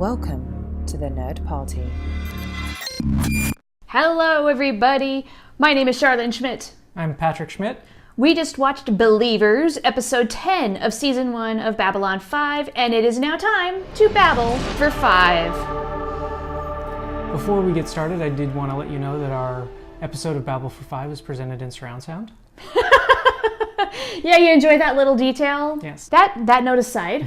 Welcome to the Nerd Party. Hello everybody, my name is Charlotte Schmidt. I'm Patrick Schmidt. We just watched Believers, episode 10 of season 1 of Babylon 5, and it is now time to babble for 5. Before we get started, I did want to let you know that our episode of Babble for 5 is presented in surround sound. Yeah, you enjoy that little detail? Yes. That note aside,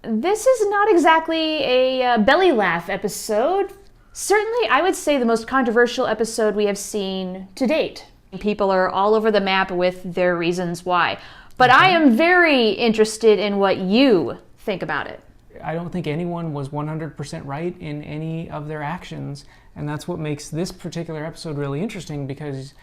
this is not exactly a belly laugh episode. Certainly, I would say the most controversial episode we have seen to date. People are all over the map with their reasons why. But I am very interested in what you think about it. I don't think anyone was 100% right in any of their actions, and that's what makes this particular episode really interesting, because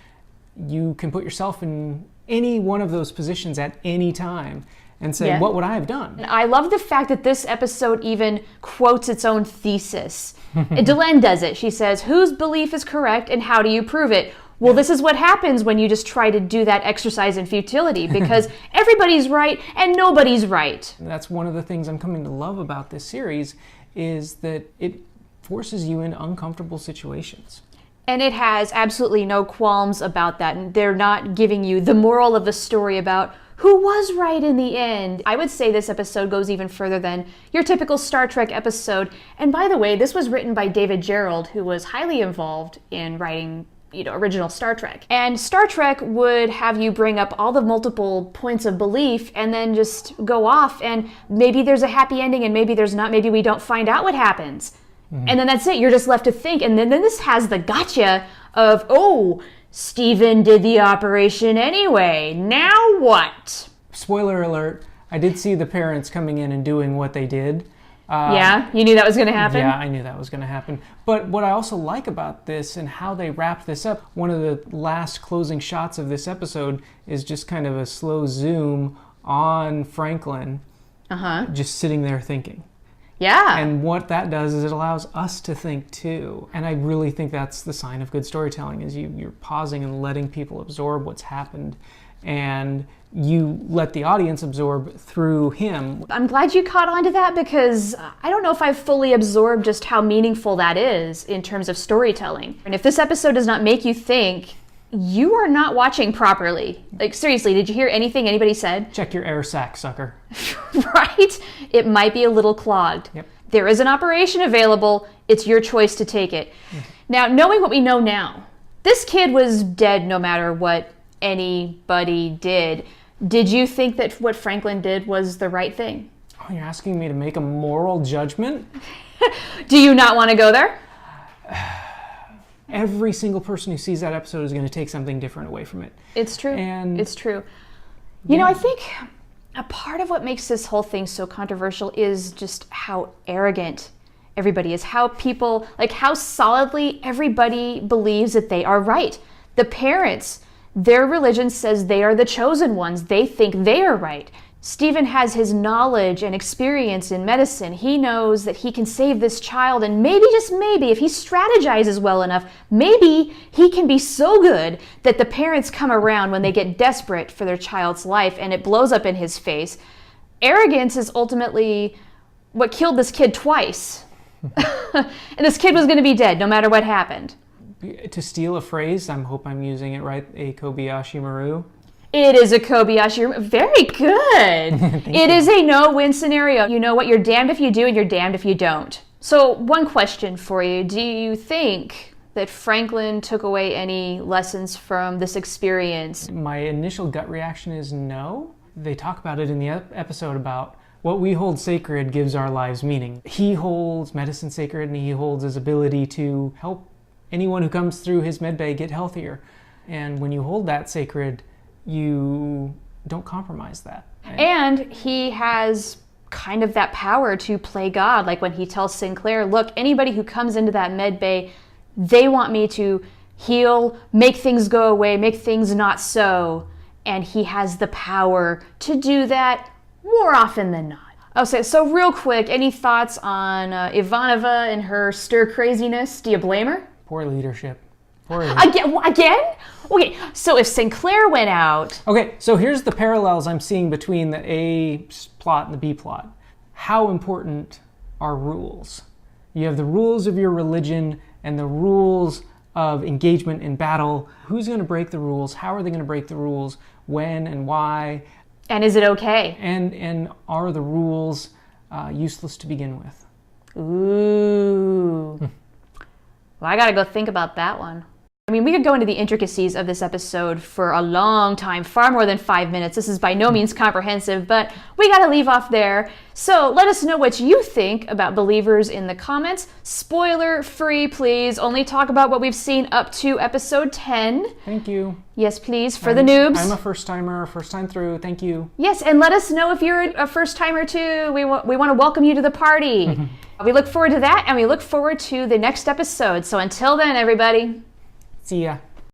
you can put yourself in any one of those positions at any time and say, what would I have done? I love the fact that this episode even quotes its own thesis. Delenn does it. She says, whose belief is correct and how do you prove it? Well, this is what happens when you just try to do that exercise in futility, because everybody's right and nobody's right. That's one of the things I'm coming to love about this series, is that it forces you in uncomfortable situations. And it has absolutely no qualms about that. And they're not giving you the moral of the story about who was right in the end. I would say this episode goes even further than your typical Star Trek episode. And by the way, this was written by David Gerrold, who was highly involved in writing original Star Trek. And Star Trek would have you bring up all the multiple points of belief and then just go off, and maybe there's a happy ending and maybe there's not. Maybe we don't find out what happens. And then that's it. You're just left to think. And then this has the gotcha of, oh, Steven did the operation anyway. Now what? Spoiler alert, I did see the parents coming in and doing what they did. Yeah? You knew that was going to happen? Yeah, I knew that was going to happen. But what I also like about this and how they wrap this up, one of the last closing shots of this episode is just kind of a slow zoom on Franklin, just sitting there thinking. Yeah. And what that does is it allows us to think too. And I really think that's the sign of good storytelling, is you're pausing and letting people absorb what's happened. And you let the audience absorb through him. I'm glad you caught on to that, because I don't know if I've fully absorbed just how meaningful that is in terms of storytelling. And if this episode does not make you think, you are not watching properly. Like, seriously, did you hear anything anybody said? Check your air sac, sucker. Right? It might be a little clogged. Yep. There is an operation available. It's your choice to take it. Now, knowing what we know now, this kid was dead no matter what anybody did. Did you think that what Franklin did was the right thing? Oh, you're asking me to make a moral judgment? Do you not want to go there? Every single person who sees that episode is going to take something different away from it. It's true. And it's true. You know, I think a part of what makes this whole thing so controversial is just how arrogant everybody is. How people, like, how solidly everybody believes that they are right. The parents, their religion says they are the chosen ones. They think they are right. Steven has his knowledge and experience in medicine. He knows that he can save this child, and maybe, just maybe, if he strategizes well enough, maybe he can be so good that the parents come around when they get desperate for their child's life, and it blows up in his face. Arrogance is ultimately what killed this kid twice. And this kid was going to be dead no matter what happened. To steal a phrase, I hope I'm using it right, a Kobayashi Maru. It is a Kobayashi. Very good. It is a no-win scenario. You know what? You're damned if you do and you're damned if you don't. So one question for you. Do you think that Franklin took away any lessons from this experience? My initial gut reaction is no. They talk about it in the episode about what we hold sacred gives our lives meaning. He holds medicine sacred, and he holds his ability to help anyone who comes through his medbay get healthier. And when you hold that sacred, you don't compromise that. And he has kind of that power to play God. Like when he tells Sinclair, look, anybody who comes into that med bay, they want me to heal, make things go away, make things not so. And he has the power to do that more often than not. Okay, so real quick, any thoughts on Ivanova and her stir craziness? Do you blame her? Poor leadership. Again? Okay, so if Sinclair went out... Okay, so here's the parallels I'm seeing between the A plot and the B plot. How important are rules. You have the rules of your religion and the rules of engagement in battle. Who's going to break the rules? How are they going to break the rules? When and why? And is it okay? And are the rules useless to begin with? Ooh. Well, I gotta go think about that one. I mean, we could go into the intricacies of this episode for a long time, far more than 5 minutes. This is by no means comprehensive, but we gotta leave off there. So let us know what you think about Believers in the comments. Spoiler free, please. Only talk about what we've seen up to episode 10. Thank you. Yes, please, for the noobs. I'm a first-timer, first time through. Thank you. Yes, and let us know if you're a first-timer too. We want to welcome you to the party. We look forward to that, and we look forward to the next episode. So until then, everybody. See ya.